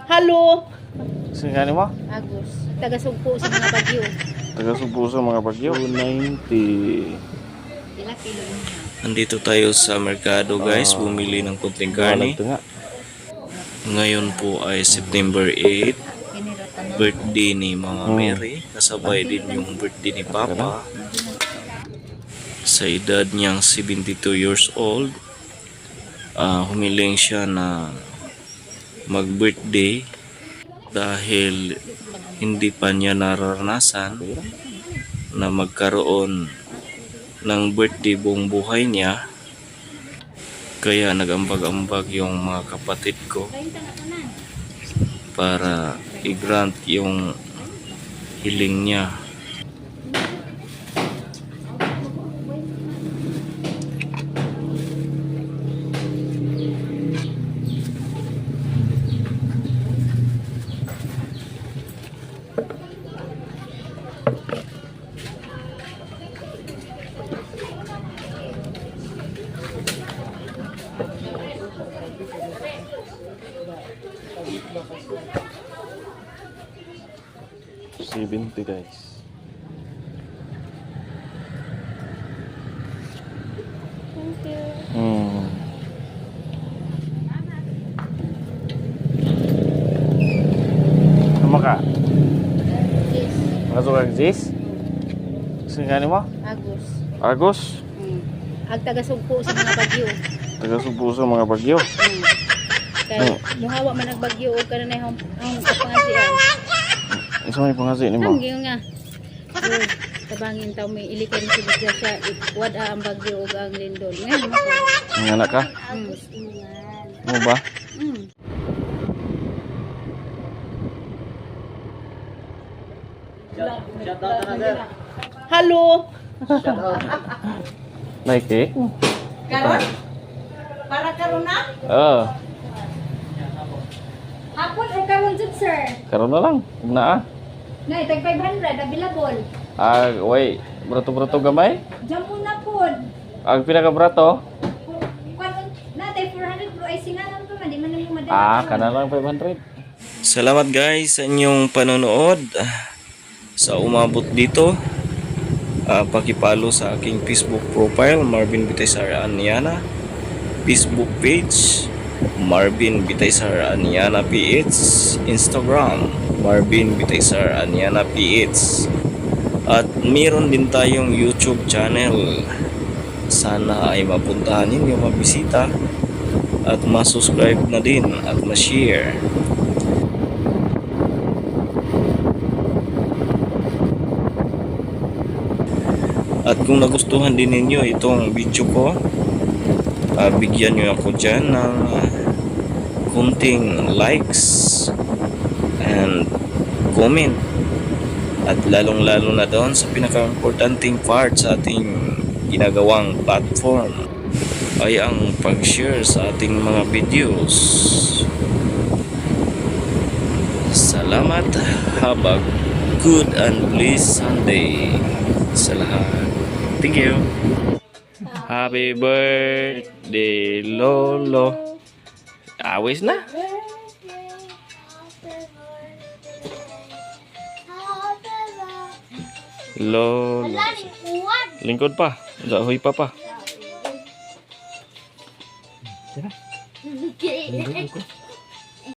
Halo. Singani mo? Agus. Taga-sugpo sa mga bagyo. Taga-Subo sa mga bagyo. 290. Ila kilo yun. Nandito tayo sa merkado guys, bumili ng kunting karne. Ngayon po ay September 8, birthday ni Mama Mary. Kasabay din yung birthday ni Papa. Sa edad niyang 72 years old, humiling siya na mag-birthday dahil hindi pa niya nararanasan na magkaroon ng birthday buong buhay niya. Kaya nag-ambag-ambag yung mga kapatid ko para i-grant yung hiling niya. $70 guys. Thank you. Sama ka? Yes. Masuk ang Jis? Singani mo? Agus. Agus? Ag taga-sugpo sa mga bagyo. Taga-Subo sa mga bagyo. Kay muhawa man ang bagyo o kanay ang kapangasian. Isa may pangasi ni mo? Ang giyo nga. So, tabangin taw may ilikan si Bisya siya wad ang bagyo ug ang lindol. Ngayon ako. Ang anak ka? Ano ba? Halo. Nike? Karon? Para karon na? Oo. Hapon o karon jud sir? Karoon na lang. Huwag na ah. Nay, tag 500 available. Wait. Brato-brato gamay? Jamu na pod. Ang pinaka-brato? Karon na tay 400 bro ay singalan to man di man mo madala. Kana lang 500. Salamat guys sa inyong panonood. Sa umabot dito, pakipalo sa aking Facebook profile, Marvin Bitaysara Aniana. Facebook page, Marvin Bitaysara Aniana PH. Instagram, Marvin Bitaysara Aniana PH. At meron din tayong YouTube channel. Sana ay mapuntahan ninyo, mabisita at masubscribe na din at ma-share. At kung nagustuhan din ninyo itong video ko, bigyan nyo ako dyan ng kunting likes and comment. At lalong lalo na doon sa pinaka-importanting part sa ating ginagawang platform ay ang pag-share sa ating mga videos. Salamat. Have a good and blessed Sunday sa lahat. Thank you. Happy birthday, Lolo. Awis na. Lolo. Lingkod pa. Dahoy pa. Tira.